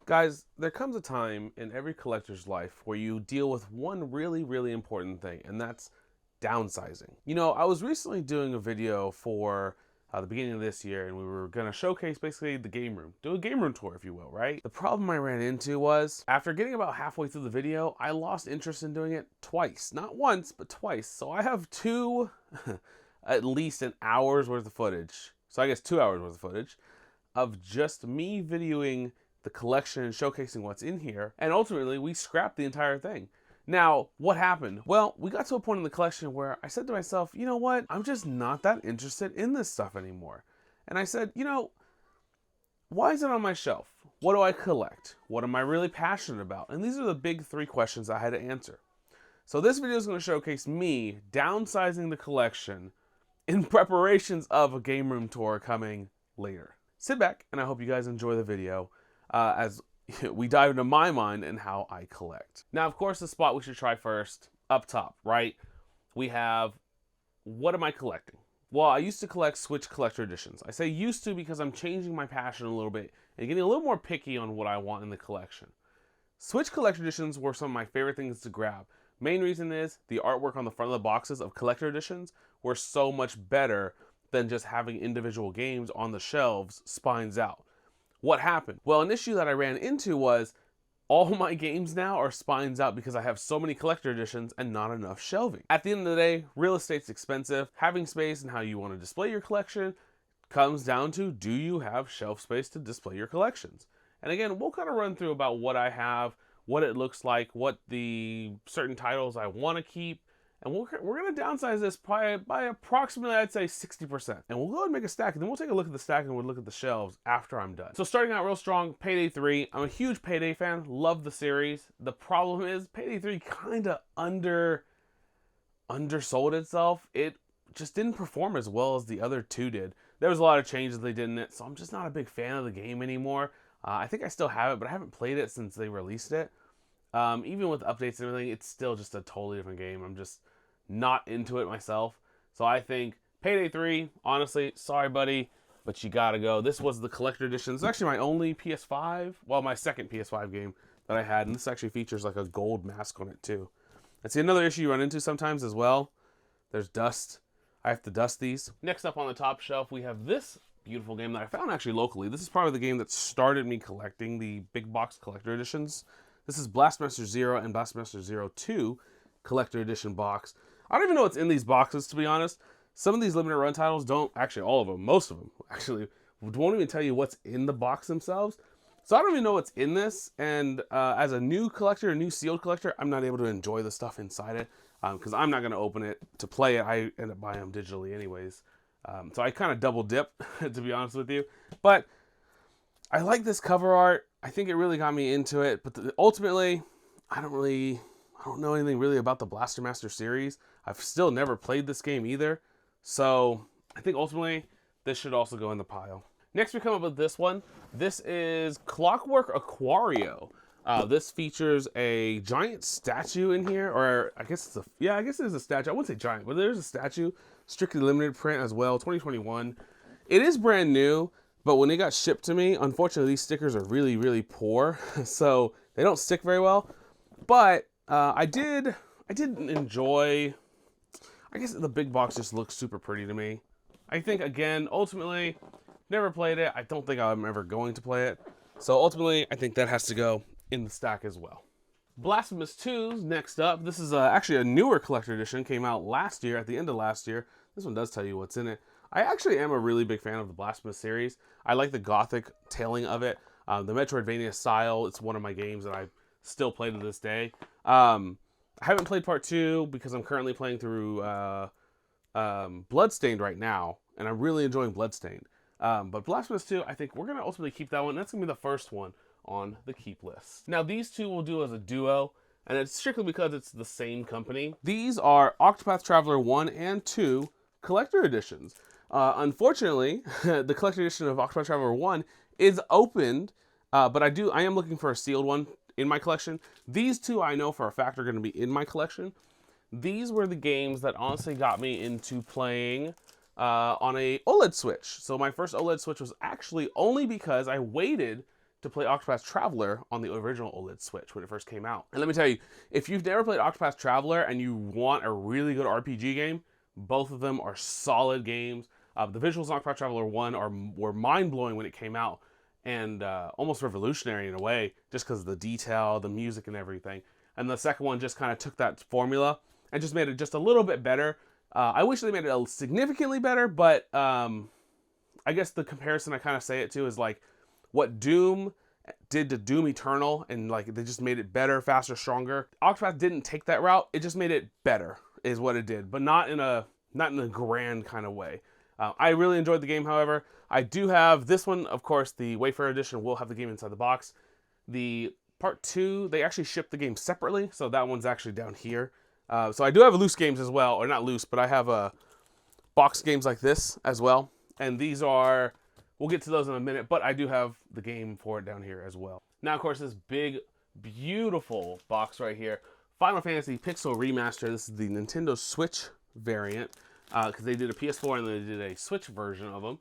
Guys, there comes a time in every collector's life where you deal with one really important thing, and that's downsizing. You know, I was recently doing a video for the beginning of this year, and we were going to showcase basically the game room, do a game room tour, if you will, right? The problem I ran into was, after getting about halfway through the video, I lost interest in doing it twice. Not once, but twice. So I have two, at least an hour's worth of footage. So I guess 2 hours worth of footage of just me videoing the collection and showcasing what's in here, and ultimately we scrapped the entire thing. Now, what happened? Well, we got to a point in the collection where I said to myself, you know what? I'm just not that interested in this stuff anymore. And I said, you know, why is it on my shelf? What do I collect? What am I really passionate about? And these are the big three questions I had to answer. So this video is going to showcase me downsizing the collection in preparations of a game room tour coming later. Sit back, and I hope you guys enjoy the video as we dive into my mind and how I collect. Now, of course, the spot we should try first, up top, right? We have, what am I collecting? Well, I used to collect Switch collector editions. I say used to because I'm changing my passion a little bit and getting a little more picky on what I want in the collection. Switch collector editions were some of my favorite things to grab. Main reason is the artwork on the front of the boxes of collector editions were so much better than just having individual games on the shelves spines out. What happened? Well, an issue that I ran into was all my games now are spines out because I have so many collector editions and not enough shelving. At the end of the day, real estate's expensive. Having space and how you want to display your collection comes down to, do you have shelf space to display your collections? And again, we'll kind of run through about what I have, what it looks like, what the certain titles I want to keep, and we're going to downsize this by approximately, I'd say, 60%. And we'll go ahead and make a stack, and then we'll take a look at the stack and we'll look at the shelves after I'm done. So starting out real strong, Payday 3. I'm a huge Payday fan, love the series. The problem is Payday 3 kind of undersold itself. It just didn't perform as well as the other two did. There was a lot of changes they did in it, so I'm just not a big fan of the game anymore. I think I still have it, but I haven't played it since they released it. Even with updates and everything, it's still just a totally different game. I'm just not into it myself. So I think Payday 3, honestly, sorry buddy, but you gotta go. This was the collector edition. It's actually my only PS5, well, my second PS5 game that I had, and this actually features like a gold mask on it too. And see, another issue you run into sometimes as well, there's dust. I have to dust these. Next up on the top shelf, we have this beautiful game that I found actually locally. This is probably the game that started me collecting the big box collector editions. This is Blastmaster Zero and Blastmaster Zero 2 collector edition box. I don't even know what's in these boxes, to be honest. Some of these limited run titles don't, actually all of them, most of them, actually, won't even tell you what's in the box themselves. So I don't even know what's in this, and as a new collector, a new sealed collector, I'm not able to enjoy the stuff inside it, because I'm not going to open it to play it. I end up buying them digitally anyways. So I kind of double dip, to be honest with you. But I like this cover art. I think it really got me into it, but ultimately, I don't know anything really about the Blaster Master series. I've still never played this game either. So I think ultimately this should also go in the pile. Next we come up with this one. This is Clockwork Aquario. This features a giant statue in here, or I guess it's I guess it is a statue. I wouldn't say giant, but there's a statue. Strictly limited print as well, 2021. It is brand new, but when it got shipped to me, unfortunately these stickers are really poor. So they don't stick very well. But I did enjoy, I guess the big box just looks super pretty to me. I think, again, ultimately, never played it. I don't think I'm ever going to play it. So ultimately, I think that has to go in the stack as well. Blasphemous 2's next up. This is actually a newer collector edition. Came out last year, at the end of last year. This one does tell you what's in it. I actually am a really big fan of the Blasphemous series. I like the gothic tailing of it. The Metroidvania style, it's one of my games that I still play to this day. I haven't played part 2 because I'm currently playing through Bloodstained right now, and I'm really enjoying Bloodstained. But Blasphemous 2, I think we're going to ultimately keep that one. That's going to be the first one on the keep list. Now, these two will do as a duo, and it's strictly because it's the same company. These are Octopath Traveler 1 and 2 collector editions. Unfortunately, the collector edition of Octopath Traveler 1 is opened, but I am looking for a sealed one in my collection. These two I know for a fact are going to be in my collection. These were the games that honestly got me into playing on a OLED Switch. So my first OLED Switch was actually only because I waited to play Octopath Traveler on the original OLED Switch when it first came out. And let me tell you, if you've never played Octopath Traveler and you want a really good RPG game, both of them are solid games. The visuals on Octopath Traveler 1 were mind-blowing when it came out, and almost revolutionary in a way, just because of the detail, the music, and everything. And the second one just kind of took that formula and just made it just a little bit better. I wish they made it significantly better, but I guess the comparison I kind of say it to is like what Doom did to Doom Eternal, and like they just made it better, faster, stronger. Octopath didn't take that route; it just made it better, is what it did, but not in a grand kind of way. I really enjoyed the game, however. I do have this one, of course, the Wayfarer Edition will have the game inside the box. The Part 2, they actually shipped the game separately, so that one's actually down here. So I do have loose games as well, or not loose, but I have box games like this as well. And these are, we'll get to those in a minute, but I do have the game for it down here as well. Now, of course, this big, beautiful box right here, Final Fantasy Pixel Remaster. This is the Nintendo Switch variant, because they did a PS4 and they did a Switch version of them.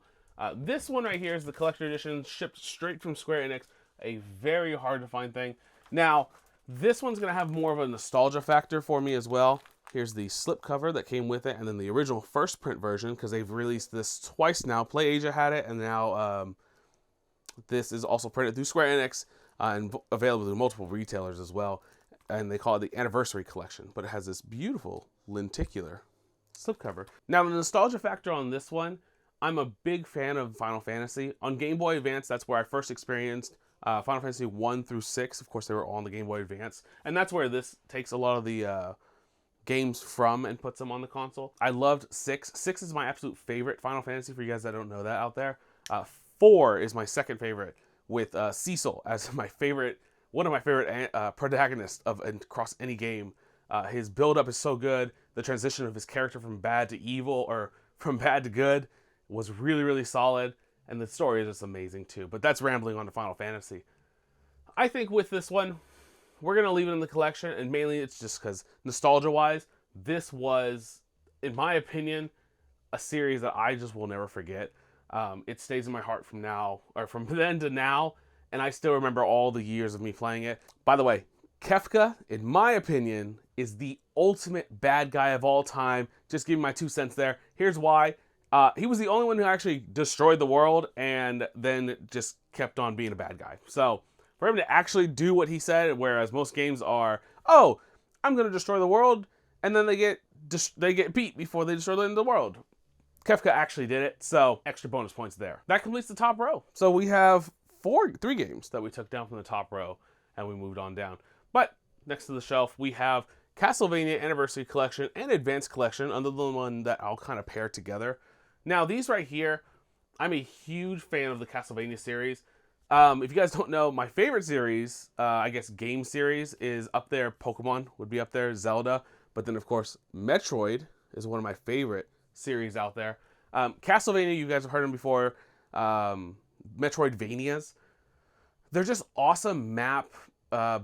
This one right here is the collector edition, shipped straight from Square Enix, a very hard to find thing. Now, this one's going to have more of a nostalgia factor for me as well. Here's the slipcover that came with it, and then the original first print version, because they've released this twice now. PlayAsia had it, and now this is also printed through Square Enix and available through multiple retailers as well. And they call it the Anniversary Collection, but it has this beautiful lenticular slipcover. Now, the nostalgia factor on this one, I'm a big fan of Final Fantasy. On Game Boy Advance, that's where I first experienced Final Fantasy 1 through 6. Of course, they were all on the Game Boy Advance. And that's where this takes a lot of the games from and puts them on the console. I loved 6. 6 is my absolute favorite Final Fantasy, for you guys that don't know that out there. 4 is my second favorite, with Cecil as my favorite, one of my favorite protagonists across any game. His build-up is so good. The transition of his character from bad to evil, or from bad to good, was really, really solid. And the story is just amazing too. But that's rambling on to Final Fantasy. I think with this one, we're going to leave it in the collection. And mainly it's just because nostalgia-wise, this was, in my opinion, a series that I just will never forget. It stays in my heart from now, or from then to now. And I still remember all the years of me playing it. By the way, Kefka, in my opinion, is the ultimate bad guy of all time. Just give me my 2 cents there. Here's why. He was the only one who actually destroyed the world and then just kept on being a bad guy. So for him to actually do what he said, whereas most games are, oh, I'm going to destroy the world, and then they get beat before they destroy the world. Kefka actually did it, so extra bonus points there. That completes the top row. So we have 3 games that we took down from the top row and we moved on down. But next to the shelf, we have Castlevania Anniversary Collection and Advanced Collection, under the one that I'll kind of pair together. Now, these right here, I'm a huge fan of the Castlevania series. If you guys don't know, my favorite series, I guess game series, is up there. Pokemon would be up there, Zelda. But then, of course, Metroid is one of my favorite series out there. Castlevania, you guys have heard them before. Metroidvanias. They're just awesome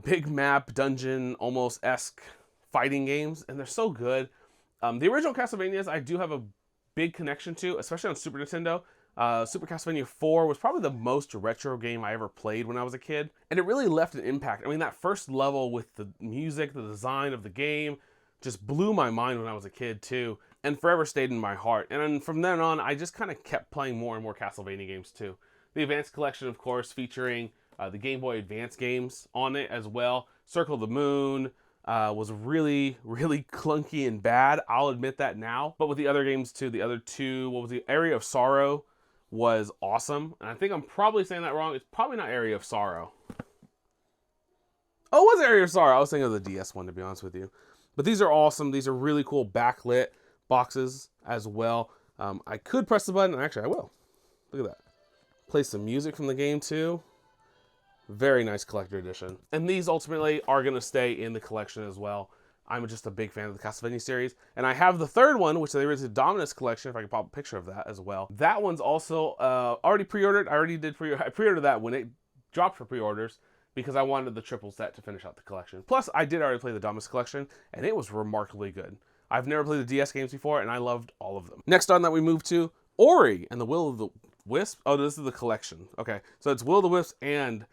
big map, dungeon, almost-esque fighting games. And they're so good. The original Castlevanias, I do have a big connection to, especially on Super Nintendo. Super Castlevania 4 was probably the most retro game I ever played when I was a kid, and it really left an impact. I mean, that first level with the music, the design of the game, just blew my mind when I was a kid too, and forever stayed in my heart. And then from then on, I just kind of kept playing more and more Castlevania games too. The Advanced Collection, of course, featuring the Game Boy Advance games on it as well. Circle of the Moon, was really, really clunky and bad. I'll admit that now. But with the other games too, the other 2, what was the Area of Sorrow was awesome. And I think I'm probably saying that wrong. It's probably not Area of Sorrow. Oh, it was Area of Sorrow. I was thinking of the DS one, to be honest with you. But these are awesome. These are really cool backlit boxes as well. I could press the button, and actually I will. Look at that. Play some music from the game too. Very nice collector edition. And these ultimately are going to stay in the collection as well. I'm just a big fan of the Castlevania series. And I have the third one, which they released the Dominus Collection, if I can pop a picture of that as well. That one's also already pre-ordered. I pre-ordered that when it dropped for pre-orders because I wanted the triple set to finish out the collection. Plus, I did already play the Dominus Collection, and it was remarkably good. I've never played the DS games before, and I loved all of them. Next on that, we move to Ori and the Will of the Wisp. Oh, this is the collection. Okay, so it's Will of the Wisp and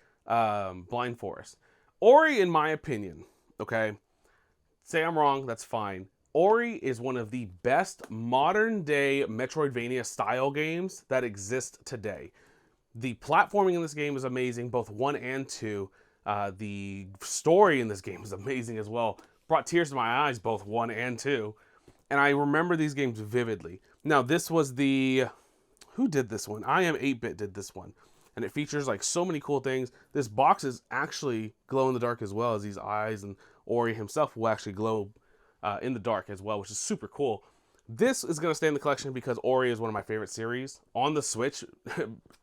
Blind Forest. Ori, in my opinion, okay, say I'm wrong, that's fine. Ori is one of the best modern day Metroidvania style games that exist today. The platforming in this game is amazing, both 1 and 2. The story in this game is amazing as well. Brought tears to my eyes, both 1 and 2. And I remember these games vividly. Now, this was the... Who did this one? I Am 8-Bit did this one. And it features like so many cool things. This box is actually glow in the dark as well as these eyes, and Ori himself will actually glow in the dark as well, which is super cool. This is going to stay in the collection because Ori is one of my favorite series on the Switch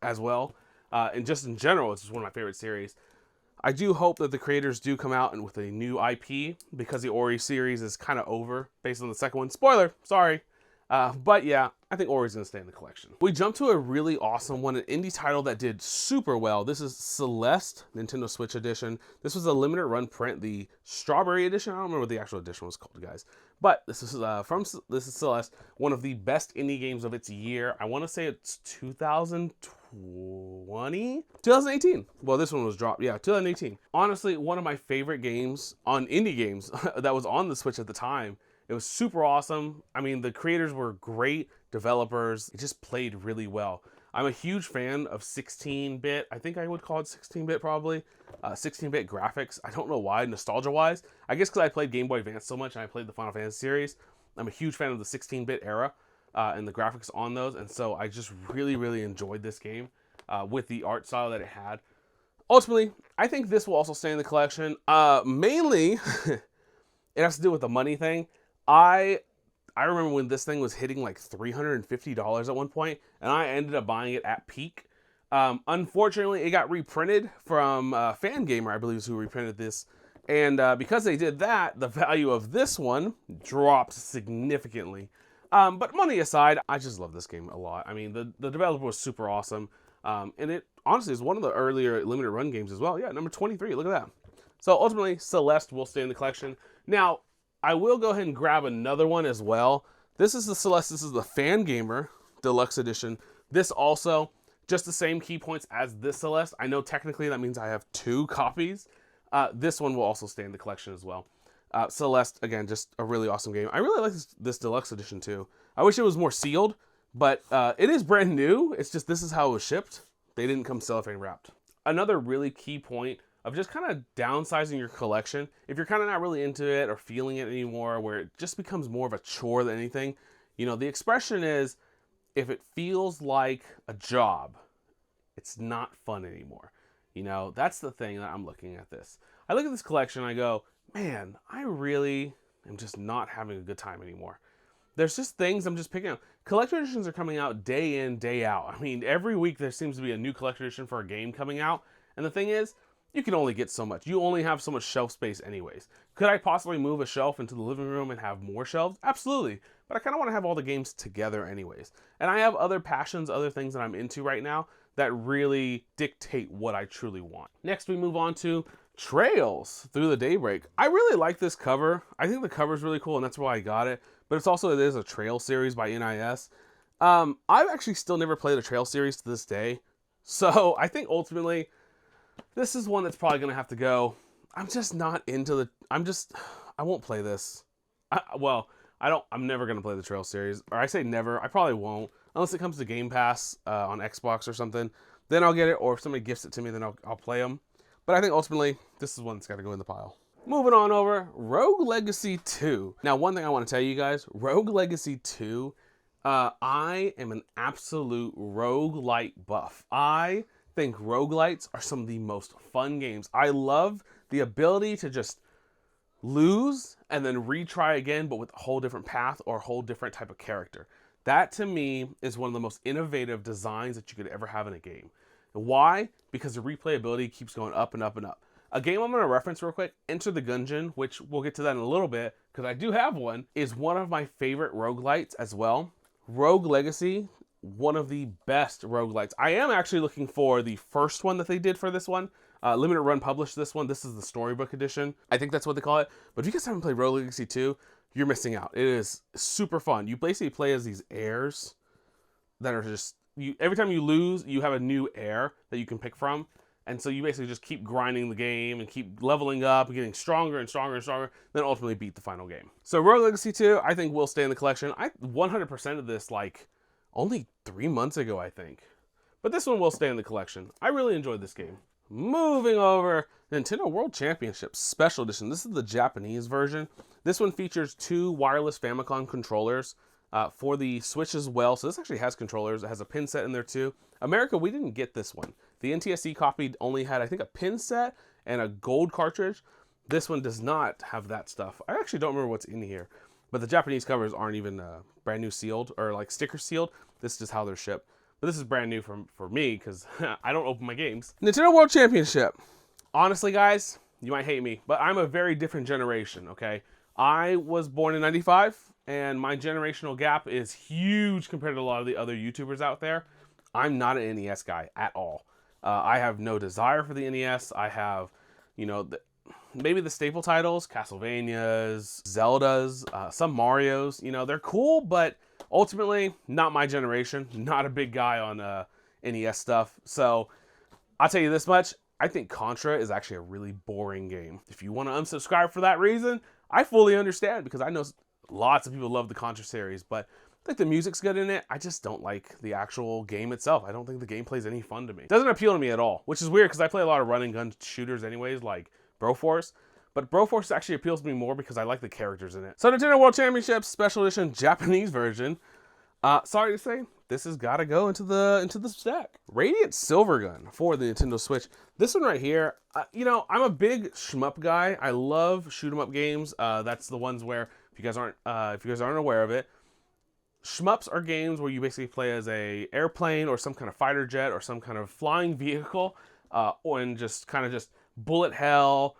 as well. And just in general, it's just one of my favorite series. I do hope that the creators do come out and with a new IP because the Ori series is kind of over based on the second one. Spoiler, sorry. But yeah, I think Ori's going to stay in the collection. We jump to a really awesome one, an indie title that did super well. This is Celeste, Nintendo Switch edition. This was a limited run print, the Strawberry edition. I don't remember what the actual edition was called, guys. But this is Celeste, one of the best indie games of its year. I want to say it's 2018. Well, this one was dropped. Yeah, 2018. Honestly, one of my favorite games on indie games that was on the Switch at the time. It was super awesome. I mean, the creators were great developers. It just played really well. I'm a huge fan of 16-bit. I think I would call it 16-bit probably. 16-bit graphics. I don't know why, nostalgia-wise. I guess because I played Game Boy Advance so much and I played the Final Fantasy series. I'm a huge fan of the 16-bit era and the graphics on those. And so I just really, really enjoyed this game with the art style that it had. Ultimately, I think this will also stay in the collection. Mainly, it has to do with the money thing. I remember when this thing was hitting like $350 at one point, and I ended up buying it at peak. Unfortunately, it got reprinted from Fangamer, I believe is who reprinted this. And because they did that, the value of this one dropped significantly. But money aside, I just love this game a lot. I mean, the developer was super awesome. And it honestly is one of the earlier limited run games as well. Yeah, number 23, look at that. So ultimately, Celeste will stay in the collection. Now, I will go ahead and grab another one as well. This is the Celeste. This is the Fangamer Deluxe Edition. This also, just the same key points as this Celeste. I know technically that means I have 2 copies. This one will also stay in the collection as well. Celeste, again, just a really awesome game. I really like this Deluxe Edition too. I wish it was more sealed, but it is brand new. It's just this is how it was shipped. They didn't come cellophane wrapped. Another really key point of just kind of downsizing your collection. If you're kind of not really into it or feeling it anymore, where it just becomes more of a chore than anything, you know, the expression is, if it feels like a job, it's not fun anymore. You know, that's the thing that I'm looking at this. I look at this collection and I go, man, I really am just not having a good time anymore. There's just things I'm just picking up. Collector editions are coming out day in, day out. I mean, every week there seems to be a new collector edition for a game coming out. And the thing is, you can only get so much. You only have so much shelf space anyways. Could I possibly move a shelf into the living room and have more shelves? Absolutely. But I kind of want to have all the games together anyways. And I have other passions, other things that I'm into right now that really dictate what I truly want. Next, we move on to Trails Through the Daybreak. I really like this cover. I think the cover is really cool, and that's why I got it. But it is a Trail series by NIS. I've actually still never played a Trail series to this day. So I think ultimately, this is one that's probably going to have to go. I'm just not into the... I won't play this. I'm never going to play the Trail series. Or I say never. I probably won't. Unless it comes to Game Pass on Xbox or something. Then I'll get it. Or if somebody gifts it to me, then I'll play them. But I think ultimately, this is one that's got to go in the pile. Moving on over, Rogue Legacy 2. Now, one thing I want to tell you guys. Rogue Legacy 2, I am an absolute roguelite buff. I think roguelites are some of the most fun games. I love the ability to just lose and then retry again, but with a whole different path or a whole different type of character. That to me is one of the most innovative designs that you could ever have in a game. Why? Because the replayability keeps going up and up and up. A game I'm going to reference real quick, Enter the Gungeon, which we'll get to that in a little bit, because I do have one, is one of my favorite roguelites as well. Rogue Legacy, one of the best roguelites. I am actually looking for the first one that they did for this one. Limited Run published this one. This is the Storybook Edition. I think that's what they call it. But if you guys haven't played Rogue Legacy 2, you're missing out. It is super fun. You basically play as these heirs that are just... every time you lose, you have a new heir that you can pick from. And so you basically just keep grinding the game and keep leveling up and getting stronger and stronger and stronger, then ultimately beat the final game. So Rogue Legacy 2, I think will stay in the collection. I 100% of this like only 3 months ago, I think. But this one will stay in the collection. I really enjoyed this game. Moving over, Nintendo World Championship Special Edition. This is the Japanese version. This one features 2 wireless Famicom controllers for the Switch as well. So this actually has controllers. It has a pin set in there too. America, we didn't get this one. The NTSC copy only had, I think, a pin set and a gold cartridge. This one does not have that stuff. I actually don't remember what's in here. But the Japanese covers aren't even brand new sealed or like sticker sealed. This is just how they're shipped. But this is brand new for me because I don't open my games. Nintendo World Championship. Honestly, guys, you might hate me, but I'm a very different generation, okay? I was born in 95, and my generational gap is huge compared to a lot of the other YouTubers out there. I'm not an NES guy at all. I have no desire for the NES. I have, you know, maybe the staple titles, Castlevanias, Zeldas, some Marios. You know, they're cool, but ultimately, not my generation. Not a big guy on NES stuff. So, I'll tell you this much. I think Contra is actually a really boring game. If you want to unsubscribe for that reason, I fully understand because I know lots of people love the Contra series, but I think the music's good in it. I just don't like the actual game itself. I don't think the gameplay is any fun to me. It doesn't appeal to me at all, which is weird because I play a lot of run and gun shooters anyways, like Broforce. But Broforce actually appeals to me more because I like the characters in it. So Nintendo World Championship Special Edition Japanese version. Sorry to say, this has got to go into the stack. Radiant Silvergun for the Nintendo Switch. This one right here, you know, I'm a big shmup guy. I love shoot 'em up games. That's the ones where, if you guys aren't aware of it, shmups are games where you basically play as a airplane or some kind of fighter jet or some kind of flying vehicle, and just kind of just bullet hell.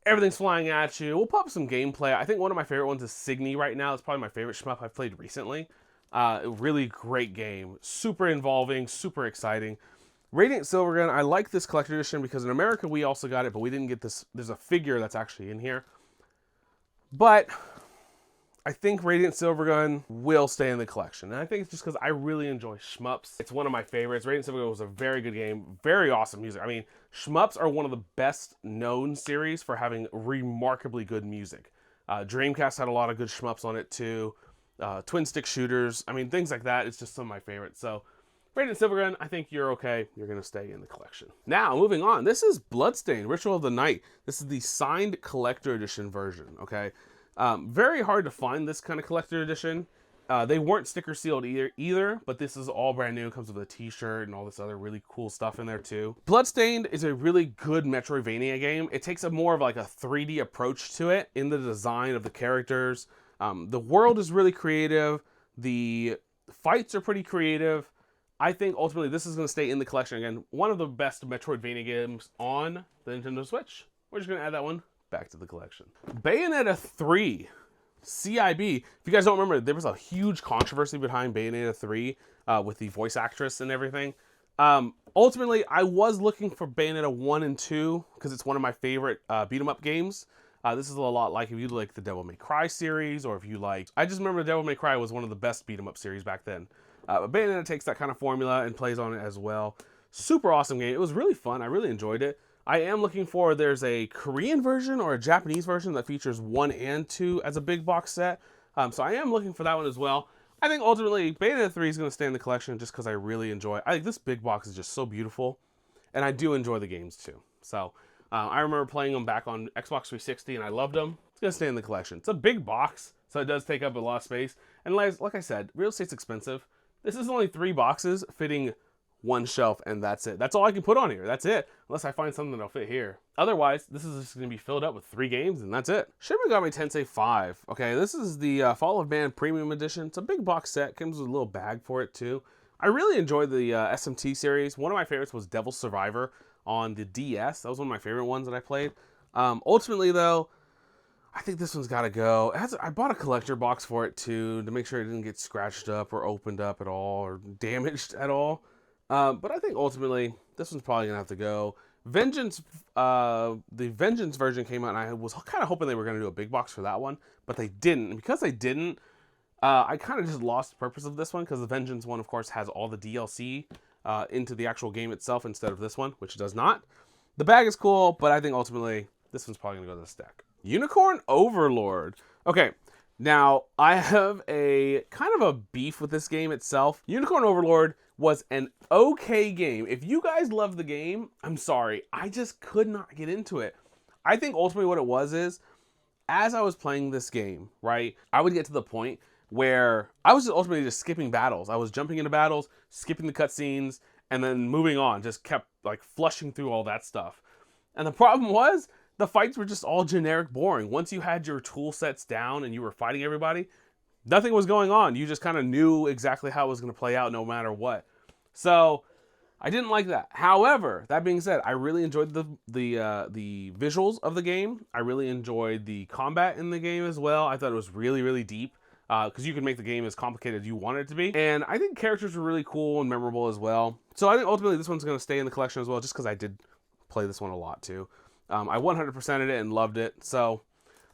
Everything's flying at you. We'll pop some gameplay. I think one of my favorite ones is Signy right now. It's probably my favorite shmup I've played recently. Really great game. Super involving, super exciting. Radiant Silvergun, I like this collector edition because in America we also got it, but we didn't get this. There's a figure that's actually in here. But I think Radiant Silvergun will stay in the collection. And I think it's just because I really enjoy shmups. It's one of my favorites. Radiant Silvergun was a very good game. Very awesome music. I mean, shmups are one of the best known series for having remarkably good music. Dreamcast had a lot of good shmups on it too. Twin stick shooters. I mean, things like that. It's just some of my favorites. So, Radiant Silvergun, I think you're okay. You're going to stay in the collection. Now, moving on. This is Bloodstained, Ritual of the Night. This is the signed collector edition version, okay? Very hard to find this kind of collector edition. They weren't sticker sealed either, but this is all brand new. It comes with a t-shirt and all this other really cool stuff in there too. Bloodstained is a really good Metroidvania game. It takes a more of like a 3D approach to it in the design of the characters. The world is really creative. The fights are pretty creative. I think ultimately this is going to stay in the collection. Again, one of the best Metroidvania games on the Nintendo Switch. We're just going to add that one back to the collection. Bayonetta 3 CIB. If you guys don't remember, there was a huge controversy behind Bayonetta 3 with the voice actress and everything. Ultimately, I was looking for Bayonetta 1 and 2 because it's one of my favorite beat 'em up games. This is a lot like if you like the Devil May Cry series, or if you like... I just remember Devil May Cry was one of the best beat 'em up series back then. But Bayonetta takes that kind of formula and plays on it as well. Super awesome game. It was really fun. I really enjoyed it. I am looking for... There's a Korean version or a Japanese version that features 1 and 2 as a big box set. So I am looking for that one as well. I think ultimately Bayonetta 3 is going to stay in the collection just because I really enjoy... I think this big box is just so beautiful. And I do enjoy the games too. So... I remember playing them back on Xbox 360 and I loved them. It's going to stay in the collection. It's a big box, so it does take up a lot of space. And like I said, real estate's expensive. This is only 3 boxes fitting 1 shelf, and that's it. That's all I can put on here. That's it. Unless I find something that'll fit here. Otherwise, this is just going to be filled up with 3 games, and that's it. Shin Megami Tensei 5. Okay, this is the Fall of Man Premium Edition. It's a big box set. Comes with a little bag for it, too. I really enjoyed the SMT series. One of my favorites was Devil Survivor on the DS. That was one of my favorite ones that I played. Ultimately, though, I think this one's got to go. I bought a collector box for it, too, to make sure it didn't get scratched up or opened up at all or damaged at all. But I think ultimately, this one's probably going to have to go. Vengeance, the Vengeance version came out, and I was kind of hoping they were going to do a big box for that one, but they didn't. And because they didn't, I kind of just lost the purpose of this one, because the Vengeance one, of course, has all the DLC into the actual game itself instead of this one, which it does not. The bag is cool, but I think ultimately this one's probably going to go to the stack. Unicorn Overlord. Okay, now I have a kind of a beef with this game itself. Unicorn Overlord was an okay game. If you guys love the game, I'm sorry. I just could not get into it. I think ultimately what it was is, as I was playing this game, right, I would get to the point where I was ultimately just skipping battles. I was jumping into battles, skipping the cutscenes, and then moving on. Just kept like flushing through all that stuff. And the problem was, the fights were just all generic boring. Once you had your tool sets down and you were fighting everybody, nothing was going on. You just kind of knew exactly how it was going to play out no matter what. So I didn't like that. However, that being said, I really enjoyed the visuals of the game. I really enjoyed the combat in the game as well. I thought it was really, really deep because you can make the game as complicated as you want it to be. And I think characters were really cool and memorable as well. So I think ultimately this one's going to stay in the collection as well, just because I did play this one a lot too. I 100%ed it and loved it. So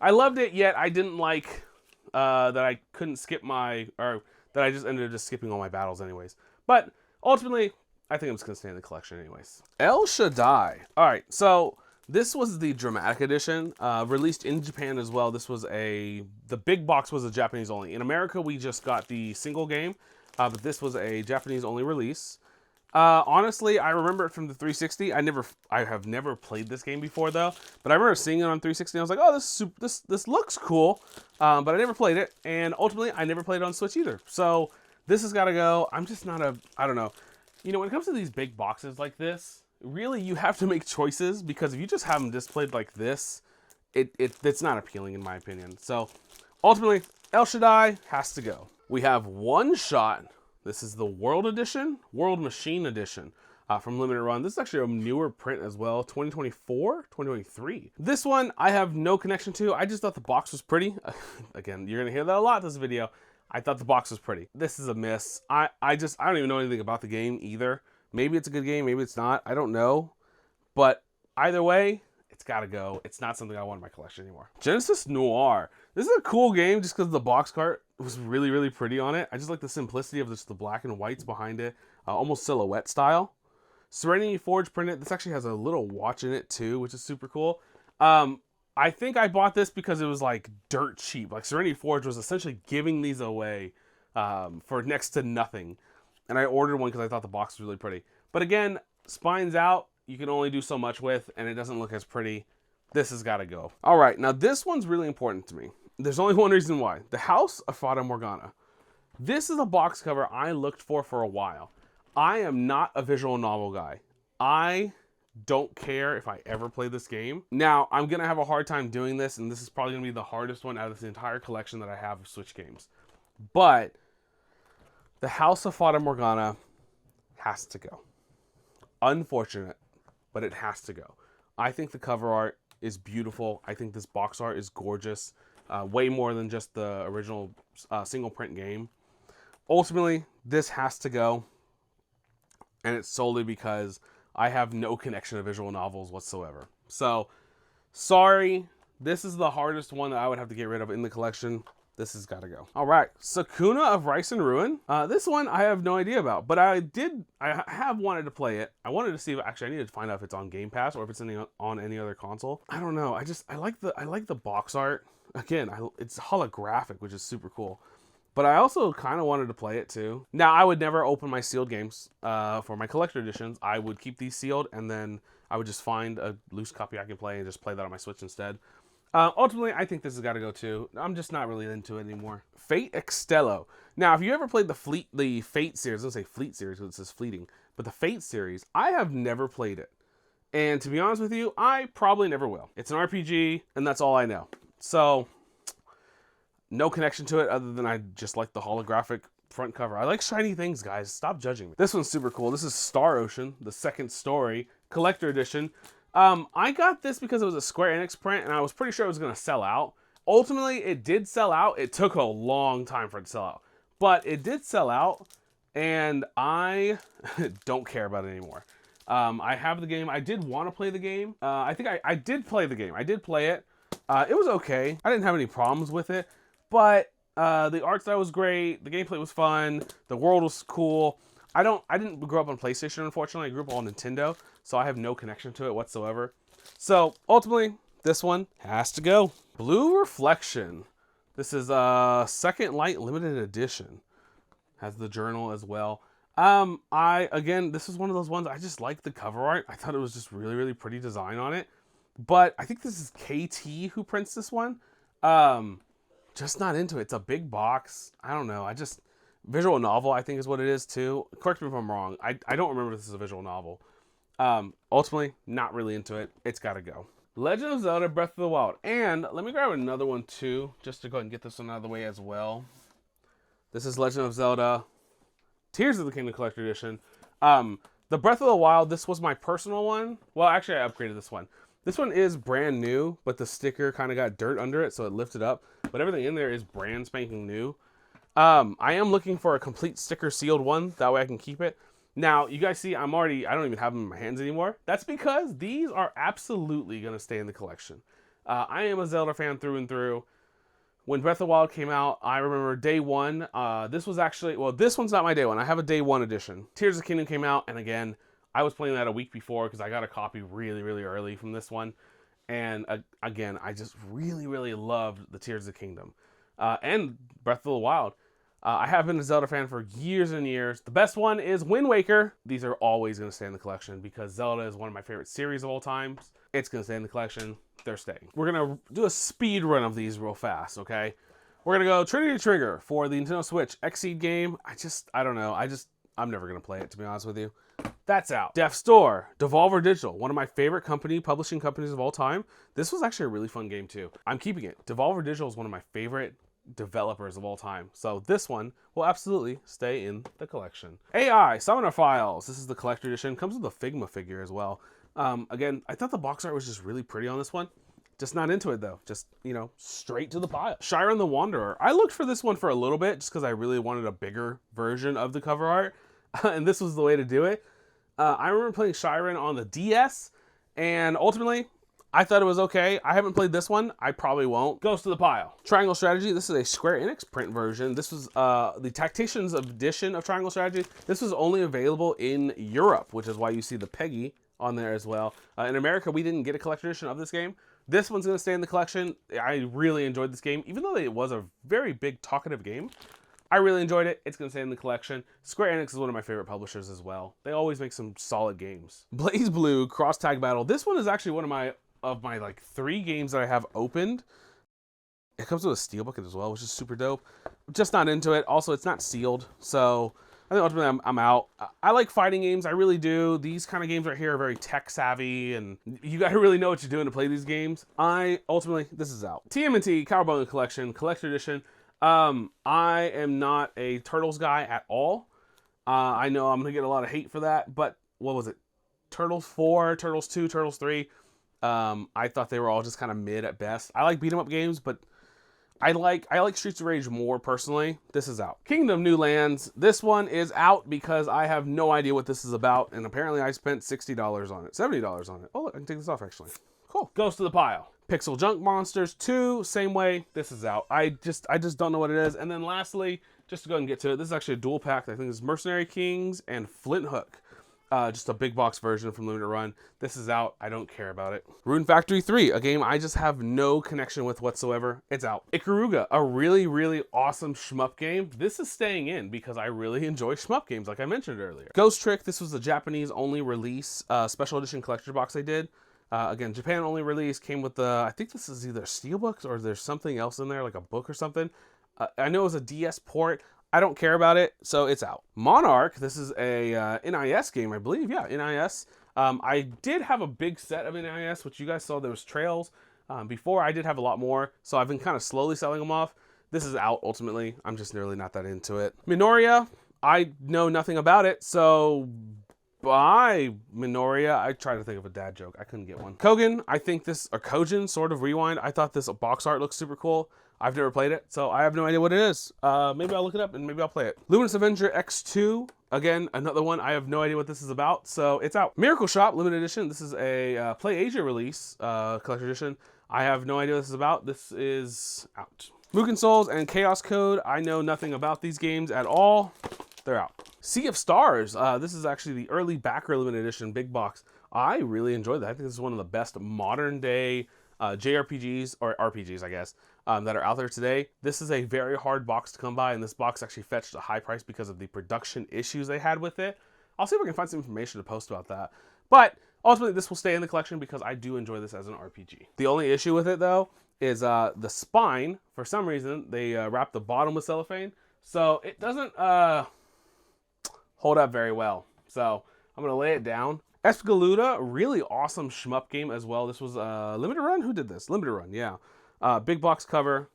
I loved it, yet I didn't like that I couldn't skip or that I just ended up just skipping all my battles anyways. But ultimately, I think I'm just going to stay in the collection anyways. El Shaddai. All right, so this was the dramatic edition, released in Japan as well. This was the big box was a Japanese only. In America, we just got the single game, but this was a Japanese only release. Honestly, I remember it from the 360. I have never played this game before though, but I remember seeing it on 360. And I was like, oh, this looks cool, but I never played it, and ultimately, I never played it on Switch either. So this has got to go. I'm just not I don't know. You know, when it comes to these big boxes like this, really you have to make choices, because if you just have them displayed like this, it's not appealing in my opinion. So ultimately, El Shaddai has to go. We have One Shot. This is the World Edition, World Machine Edition from Limited Run. This is actually a newer print as well, 2024, 2023. This one I have no connection to. I just thought the box was pretty. Again, you're gonna hear that a lot in this video. I thought the box was pretty. This is a miss. I don't even know anything about the game either. Maybe it's a good game, maybe it's not. I don't know. But either way, it's gotta go. It's not something I want in my collection anymore. Genesis Noir. This is a cool game just because the box art was really, really pretty on it. I just like the simplicity of just the black and whites behind it. Almost silhouette style. Serenity Forge printed. This actually has a little watch in it too, which is super cool. I think I bought this because it was like dirt cheap. Like Serenity Forge was essentially giving these away for next to nothing. And I ordered one because I thought the box was really pretty. But again, spines out, you can only do so much with, and it doesn't look as pretty. This has got to go. All right, now this one's really important to me. There's only one reason why. The House of Fata Morgana. This is a box cover I looked for a while. I am not a visual novel guy. I don't care if I ever play this game. Now, I'm going to have a hard time doing this, and this is probably going to be the hardest one out of the entire collection that I have of Switch games. But the House of Fata Morgana has to go. Unfortunate, but it has to go. I think the cover art is beautiful. I think this box art is gorgeous. Way more than just the original single print game. Ultimately, this has to go. And it's solely because I have no connection to visual novels whatsoever. So, sorry. This is the hardest one that I would have to get rid of in the collection. This has got to go. All right, Sakuna of Rice and Ruin. This one I have no idea about, but I have wanted to play it. I wanted to see if, actually I need to find out if it's on Game Pass or if it's on any other console. I don't know. I like the box art. Again, it's holographic, which is super cool. But I also kind of wanted to play it too. Now, I would never open my sealed games for my collector editions. I would keep these sealed, and then I would just find a loose copy I can play and just play that on my Switch instead. Ultimately, I think this has got to go too. I'm just not really into it anymore. Fate Extello. Now, if you ever played the Fate series, I was going to say Fleet series because it says Fleeting, but the Fate series, I have never played it. And to be honest with you, I probably never will. It's an RPG, and that's all I know. So, no connection to it other than I just like the holographic front cover. I like shiny things, guys. Stop judging me. This one's super cool. This is Star Ocean, the second story, collector edition. I got this because it was a Square Enix print, and I was pretty sure it was going to sell out. Ultimately, it did sell out. It took a long time for it to sell out. But it did sell out, and I don't care about it anymore. I have the game. I did want to play the game. I think I did play the game. I did play it. It was okay. I didn't have any problems with it. But the art style was great. The gameplay was fun. The world was cool. I didn't grow up on PlayStation, unfortunately. I grew up on Nintendo, so I have no connection to it whatsoever. So ultimately, this one has to go. Blue Reflection. This is a Second Light limited edition. Has the journal as well. Again, this is one of those ones, I just like the cover art. I thought it was just really, really pretty design on it. But I think this is KT who prints this one. Just not into it. It's a big box. I don't know. Visual novel, I think is what it is too. Correct me if I'm wrong. I don't remember if this is a visual novel. Ultimately, not really into it. It's got to go. Legend of Zelda Breath of the Wild. And let me grab another one too, just to go ahead and get this one out of the way as well. This is Legend of Zelda Tears of the Kingdom Collector Edition. The Breath of the Wild, this was my personal one. Well, actually, I upgraded this one. This one is brand new, but the sticker kind of got dirt under it, so it lifted up. But everything in there is brand spanking new. I am looking for a complete sticker sealed one. That way I can keep it. Now, you guys see, I don't even have them in my hands anymore. That's because these are absolutely going to stay in the collection. I am a Zelda fan through and through. When Breath of the Wild came out, I remember day one. This was actually, well, this one's not my day one. I have a day one edition. Tears of the Kingdom came out, and again, I was playing that a week before because I got a copy really, really early from this one. And again, I just really, really loved the Tears of the Kingdom. And Breath of the Wild. I have been a Zelda fan for years and years. The best one is Wind Waker. These are always going to stay in the collection because Zelda is one of my favorite series of all time. It's going to stay in the collection. They're staying. We're going to do a speed run of these real fast, okay? We're going to go Trinity Trigger for the Nintendo Switch Xseed game. I don't know. I'm never going to play it, to be honest with you. That's out. Death's Door, Devolver Digital, one of my favorite publishing companies of all time. This was actually a really fun game too. I'm keeping it. Devolver Digital is one of my favorite developers of all time. So this one will absolutely stay in the collection. AI, Summoner Files. This is the collector edition. Comes with a Figma figure as well. Again, I thought the box art was just really pretty on this one. Just not into it though. Just, straight to the pile. Shiren the Wanderer. I looked for this one for a little bit just because I really wanted a bigger version of the cover art. And this was the way to do it. I remember playing Shiren on the DS, and ultimately, I thought it was okay. I haven't played this one. I probably won't. Goes to the pile. Triangle Strategy. This is a Square Enix print version. This was the Tacticians edition of Triangle Strategy. This was only available in Europe, which is why you see the Peggy on there as well. In America, we didn't get a collector edition of this game. This one's going to stay in the collection. I really enjoyed this game, even though it was a very big talkative game. I really enjoyed it. It's going to stay in the collection. Square Enix is one of my favorite publishers as well. They always make some solid games. Blaze Blue Cross Tag Battle. This one is actually one of my like 3 games that I have opened. It comes with a steelbook as well, which is super dope. Just not into it. Also, it's not sealed, so I think ultimately I'm out. I like fighting games. I really do. These kind of games right here are very tech savvy, and you got to really know what you're doing to play these games. This is out. TMNT Cowabunga Collection Collector Edition. I am not a Turtles guy at all. I know I'm gonna get a lot of hate for that, but what was it? Turtles 4, Turtles 2, Turtles 3. I thought they were all just kind of mid at best. I like beat 'em up games, but I like Streets of Rage more personally. This is out. Kingdom New Lands. This one is out because I have no idea what this is about, and apparently I spent $60 on it, $70 on it. Oh, look, I can take this off actually. Cool. Goes to the pile. Pixel Junk Monsters 2, same way. This is out. I just don't know what it is. And then lastly, just to go ahead and get to it, this is actually a dual pack. I think it's Mercenary Kings and Flint Hook. Just a big box version from Limited Run. This is out. I don't care about it. Rune Factory 3, a game I just have no connection with whatsoever. It's out. Ikaruga, a really, really awesome shmup game. This is staying in because I really enjoy shmup games like I mentioned earlier. Ghost Trick, this was the Japanese only release special edition collector box I did. Again, Japan only release, came with the, I think this is either steelbooks or there's something else in there, like a book or something. I know it was a DS port. I don't care about it, so it's out. Monarch, this is a NIS game, I believe. Yeah, NIS. I did have a big set of NIS, which you guys saw there was trails. Before, I did have a lot more, so I've been kind of slowly selling them off. This is out, ultimately. I'm just really not that into it. Minoria, I know nothing about it, so bye, Minoria. I tried to think of a dad joke. I couldn't get one. Kogan, I think this, or Kojin, sort of Rewind. I thought this box art looks super cool. I've never played it, so I have no idea what it is. Maybe I'll look it up and maybe I'll play it. Luminous Avenger X2. Again, another one. I have no idea what this is about, so it's out. Miracle Shop Limited Edition. This is a Play Asia release, collector edition. I have no idea what this is about. This is out. Mugen Souls and Chaos Code. I know nothing about these games at all. They're out. Sea of Stars. This is actually the early backer limited edition big box. I really enjoyed that. I think this is one of the best modern day JRPGs, or RPGs, I guess, that are out there today. This is a very hard box to come by, and this box actually fetched a high price because of the production issues they had with it. I'll see if I can find some information to post about that. But ultimately, this will stay in the collection because I do enjoy this as an RPG. The only issue with it, though, is the spine. For some reason, they wrapped the bottom with cellophane, so it doesn't hold up very well. So I'm going to lay it down. Espegaluda, really awesome shmup game as well. This was a limited run. Who did this? Limited run, yeah. Big box cover,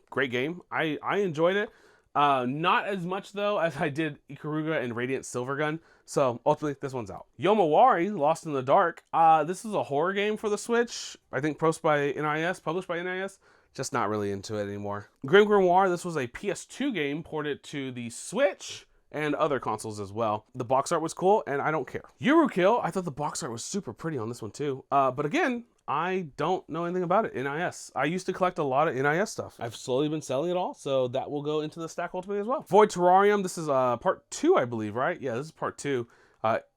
great game. I enjoyed it. Not as much though as I did Ikaruga and Radiant Silvergun. So ultimately, this one's out. Yomawari, Lost in the Dark. This is a horror game for the Switch. I think published by NIS. Just not really into it anymore. Grim Grimoire, this was a PS2 game ported to the Switch and other consoles as well. The box art was cool, and I don't care. Yurukill, I thought the box art was super pretty on this one too. But again, I don't know anything about it. NIS. I used to collect a lot of NIS stuff. I've slowly been selling it all, so that will go into the stack ultimately as well. Void Terrarium, this is part 2, I believe, right? Yeah, this is part 2.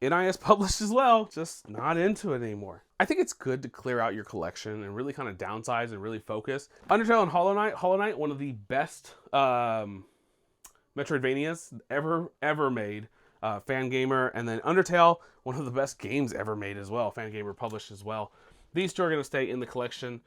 NIS published as well, just not into it anymore. I think it's good to clear out your collection and really kind of downsize and really focus. Undertale and Hollow Knight. Hollow Knight, one of the best Metroidvanias ever made. Fangamer, and then Undertale, one of the best games ever made as well. Fangamer published as well. These two are going to stay in the collection.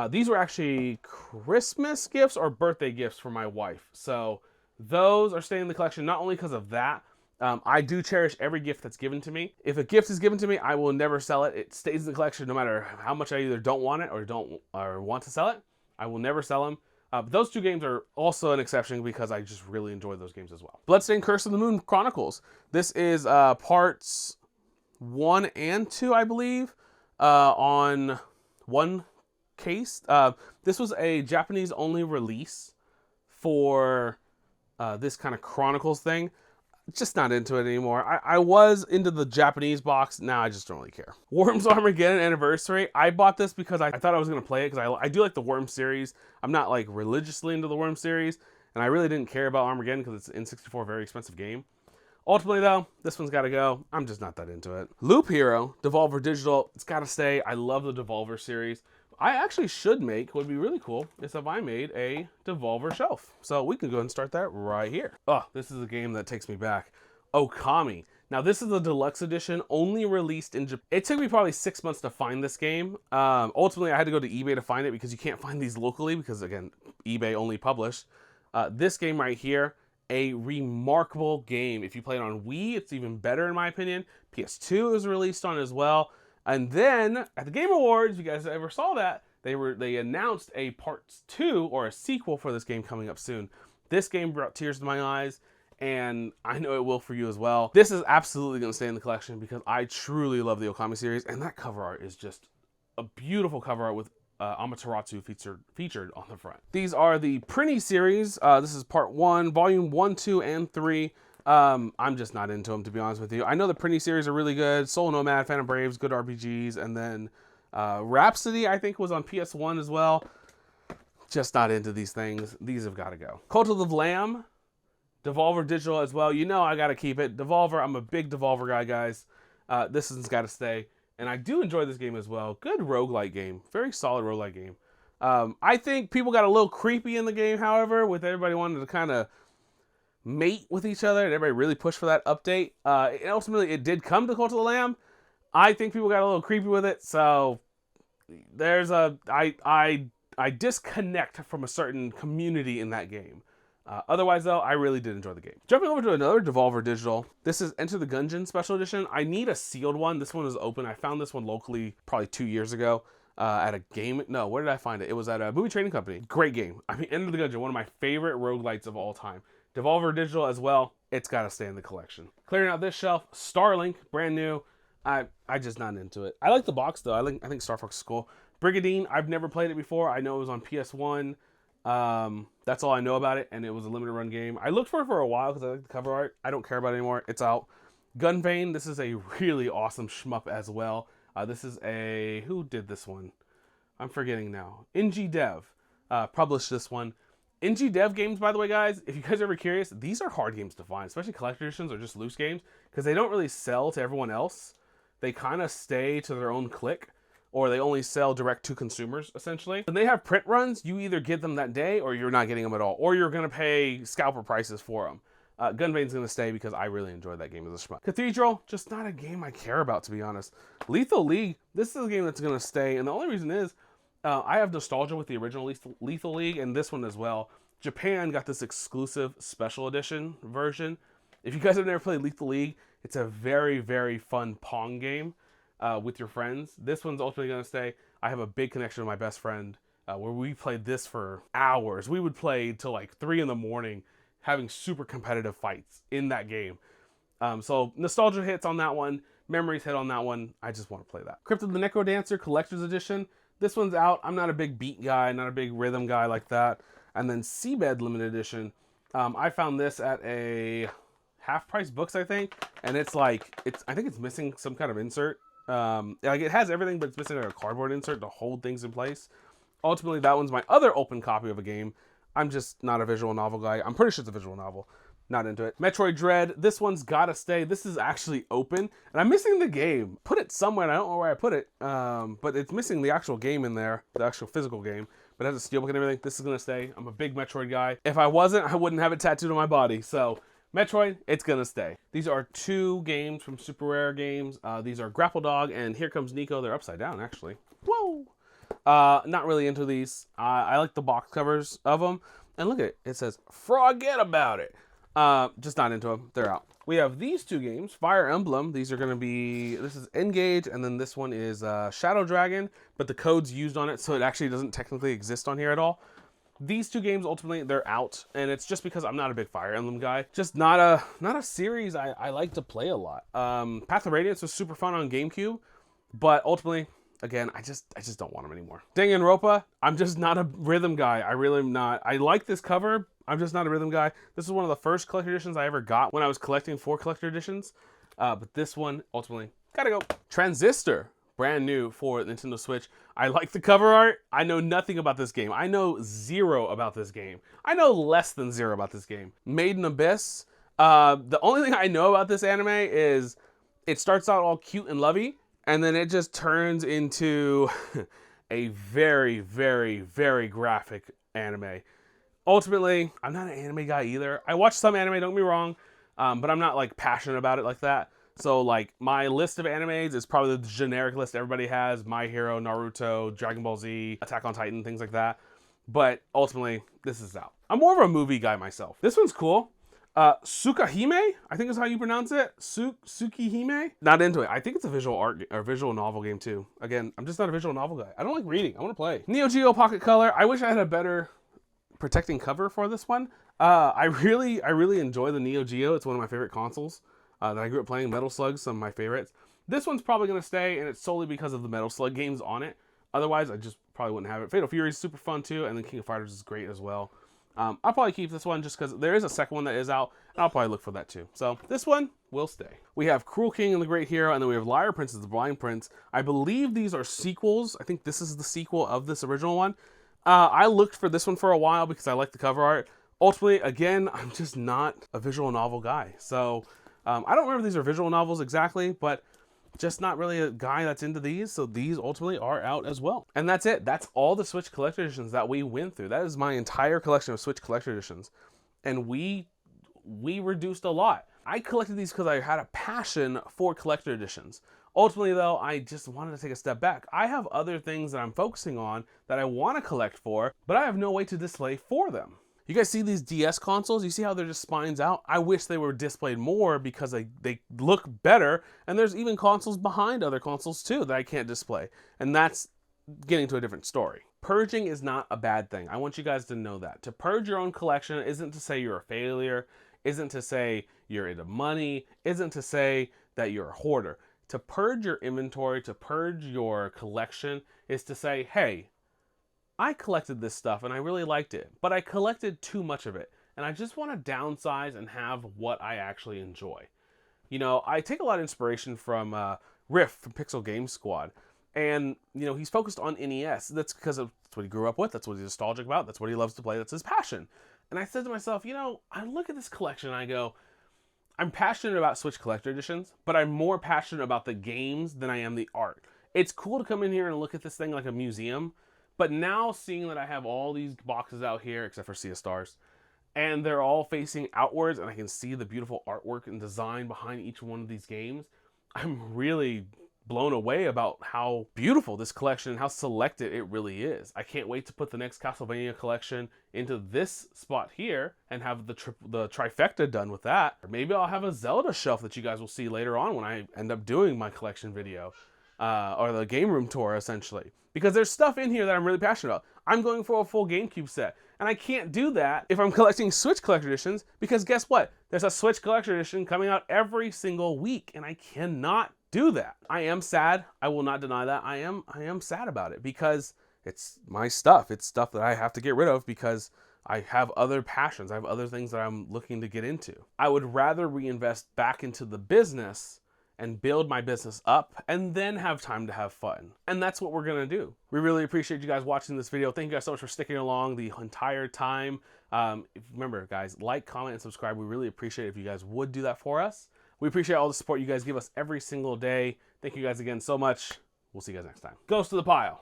These were actually Christmas gifts or birthday gifts for my wife. So those are staying in the collection not only because of that. I do cherish every gift that's given to me. If a gift is given to me, I will never sell it. It stays in the collection no matter how much I either don't want it or want to sell it. I will never sell them. But those two games are also an exception because I just really enjoy those games as well. Bloodstained Curse of the Moon Chronicles. This is parts 1 and 2, I believe, on one case. This was a Japanese-only release for this kind of Chronicles thing. Just not into it anymore. I was into the Japanese box. Now I just don't really care. Worms Armageddon Anniversary. I bought this because I thought I was going to play it because I do like the Worms series. I'm not like religiously into the Worms series, and I really didn't care about Armageddon because it's an N64 very expensive game. Ultimately though, this one's got to go. I'm just not that into it. Loop Hero, Devolver Digital. It's got to stay. I love the Devolver series. I actually should make, would be really cool, is if I made a Devolver shelf. So we can go ahead and start that right here. Oh, this is a game that takes me back. Okami. Now this is the deluxe edition, only released in Japan. It took me probably 6 months to find this game. Ultimately, I had to go to eBay to find it because you can't find these locally because, again, eBay only published. This game right here, a remarkable game. If you play it on Wii, it's even better in my opinion. PS2 is released on as well. And then at the Game Awards, if you guys ever saw that, they announced a part 2 or a sequel for this game coming up soon. This game brought tears to my eyes, and I know it will for you as well. This is absolutely going to stay in the collection because I truly love the Okami series, and that cover art is just a beautiful cover art with Amaterasu featured on the front. These are the Prinny series. This is part 1, volume 1, 2, and 3. I'm just not into them, to be honest with you. I know the Prinny series are really good. Soul Nomad, Phantom Braves, good RPGs. And then Rhapsody, I think, was on PS1 as well. Just not into these things. These have got to go. Cult of the Lamb, Devolver Digital as well. You know I got to keep it. Devolver, I'm a big Devolver guy, guys. This one's got to stay. And I do enjoy this game as well. Good roguelike game. Very solid roguelike game. I think people got a little creepy in the game, however, with everybody wanting to kind of mate with each other, and everybody really pushed for that update. And ultimately, it did come to Cult of the Lamb. I think people got a little creepy with it, so there's I disconnect from a certain community in that game. Otherwise, though, I really did enjoy the game. Jumping over to another Devolver Digital. This is Enter the Gungeon Special Edition. I need a sealed one. This one is open. I found this one locally probably 2 years ago at a game. No, where did I find it? It was at a movie trading company. Great game. I mean, Enter the Gungeon, one of my favorite roguelites of all time. Devolver Digital as well. It's got to stay in the collection. Clearing out this shelf. Starlink, brand new. I just not into it. I like the box though. I think Star Fox is cool. Brigadine, I've never played it before. I know it was on PS1. That's all I know about it, and it was a limited run game. I looked for it for a while because I like the cover art. I don't care about it anymore. It's out. Gunvein, this is a really awesome shmup as well. This is who did this one? I'm forgetting now. NG Dev published this one. NG Dev games, by the way, guys, if you guys are ever curious, these are hard games to find, especially collector editions or just loose games, because they don't really sell to everyone else. They kind of stay to their own clique, or they only sell direct to consumers, essentially. When they have print runs, you either get them that day, or you're not getting them at all, or you're going to pay scalper prices for them. Gunvane's going to stay because I really enjoyed that game as a shmup. Cathedral, just not a game I care about, to be honest. Lethal League, this is a game that's going to stay, and the only reason is I have nostalgia with the original Lethal League and this one as well. Japan got this exclusive special edition version. If you guys have never played Lethal League, it's a very, very fun Pong game with your friends. This one's ultimately going to stay. I have a big connection with my best friend where we played this for hours. We would play till like 3 in the morning, having super competitive fights in that game. So nostalgia hits on that one, memories hit on that one. I just want to play that. Crypt of the Necrodancer Collector's Edition. This one's out. I'm not a big beat guy, not a big rhythm guy like that. And then Seabed Limited Edition. I found this at a half price books, I think. And it's like, I think it's missing some kind of insert. Like it has everything, but it's missing like a cardboard insert to hold things in place. Ultimately, that one's my other open copy of a game. I'm just not a visual novel guy. I'm pretty sure it's a visual novel. Not into it. Metroid Dread. This one's gotta stay. This is actually open. And I'm missing the game. Put it somewhere, and I don't know where I put it. But it's missing the actual game in there. The actual physical game. But it has a steelbook and everything. This is gonna stay. I'm a big Metroid guy. If I wasn't, I wouldn't have it tattooed on my body. So, Metroid, it's gonna stay. These are 2 games from Super Rare Games. These are Grapple Dog and Here Comes Nico. They're upside down, actually. Whoa! Not really into these. I like the box covers of them. And look at it. It says, forget about it. Just not into them. They're out. We have these 2 games. Fire Emblem. These are going to be, this is Engage, and then this one is Shadow Dragon, but the code's used on it, so it actually doesn't technically exist on here at all. These 2 games, ultimately, they're out, and it's just because I'm not a big Fire Emblem guy. Just not a series I like to play a lot. Path of Radiance was super fun on GameCube, but ultimately, again, I just don't want them anymore. Danganronpa, I'm just not a rhythm guy. I really am not. I like this cover. I'm just not a rhythm guy. This is one of the first collector editions I ever got when I was collecting for collector editions. But this one, ultimately, gotta go. Transistor, brand new for Nintendo Switch. I like the cover art. I know nothing about this game. I know 0 about this game. I know less than 0 about this game. Made in Abyss. The only thing I know about this anime is it starts out all cute and lovey, and then it just turns into a very, very, very graphic anime. Ultimately, I'm not an anime guy either. I watch some anime, don't get me wrong, but I'm not like passionate about it like that. So like my list of animes is probably the generic list everybody has: My Hero, Naruto, Dragon Ball Z, Attack on Titan, things like that. But ultimately, this is out. I'm more of a movie guy myself. This one's cool. Tsukahime, I think is how you pronounce it. Tsukihime? Not into it. I think it's a visual art or visual novel game too. Again, I'm just not a visual novel guy. I don't like reading. I want to play. Neo Geo Pocket Color. I wish I had a better protecting cover for this one. I really enjoy the Neo Geo. It's one of my favorite consoles that I grew up playing. Metal Slug's some of my favorites. This one's probably going to stay, and it's solely because of the Metal Slug games on it. Otherwise, I just probably wouldn't have it. Fatal Fury is super fun too, and then King of Fighters is great as well. I'll probably keep this one just because there is a second one that is out, and I'll probably look for that too. So this one will stay. We have Cruel King and the Great Hero, and then we have Liar Princess, the Blind Prince. I believe these are sequels. I think this is the sequel of this original one. I looked for this one for a while because I like the cover art. Ultimately, again, I'm just not a visual novel guy. So I don't remember if these are visual novels exactly, but just not really a guy that's into these. So these ultimately are out as well. And that's it. That's all the Switch collector editions that we went through. That is my entire collection of Switch collector editions. And we reduced a lot. I collected these because I had a passion for collector editions. Ultimately, though, I just wanted to take a step back. I have other things that I'm focusing on that I want to collect for, but I have no way to display for them. You guys see these DS consoles? You see how they're just spines out? I wish they were displayed more because they look better, and there's even consoles behind other consoles too that I can't display, and that's getting to a different story. Purging is not a bad thing. I want you guys to know that. To purge your own collection isn't to say you're a failure, isn't to say you're into money, isn't to say that you're a hoarder. To purge your inventory, to purge your collection, is to say, hey, I collected this stuff and I really liked it, but I collected too much of it, and I just want to downsize and have what I actually enjoy. You know, I take a lot of inspiration from Riff from Pixel Game Squad, And, you know, he's focused on NES. That's because that's what he grew up with. That's what he's nostalgic about. That's what he loves to play. That's his passion. And I said to myself, you know, I look at this collection and I go, I'm passionate about Switch Collector Editions, but I'm more passionate about the games than I am the art. It's cool to come in here and look at this thing like a museum, but now seeing that I have all these boxes out here, except for Sea of Stars, and they're all facing outwards, and I can see the beautiful artwork and design behind each one of these games, I'm really blown away about how beautiful this collection and how selected it really is. I can't wait to put the next Castlevania collection into this spot here and have the trifecta done with that. Or maybe I'll have a Zelda shelf that you guys will see later on when I end up doing my collection video, or the game room tour essentially. Because there's stuff in here that I'm really passionate about. I'm going for a full GameCube set, and I can't do that if I'm collecting Switch Collector Editions, because guess what? There's a Switch Collector Edition coming out every single week, and I cannot do that. I am sad. I will not deny that. I am sad about it because it's my stuff. It's stuff that I have to get rid of because I have other passions. I have other things that I'm looking to get into. I would rather reinvest back into the business and build my business up and then have time to have fun. And that's what we're gonna do. We really appreciate you guys watching this video. Thank you guys so much for sticking along the entire time. Remember guys, like, comment, and subscribe. We really appreciate it if you guys would do that for us. We appreciate all the support you guys give us every single day. Thank you guys again so much. We'll see you guys next time. Goes to the pile.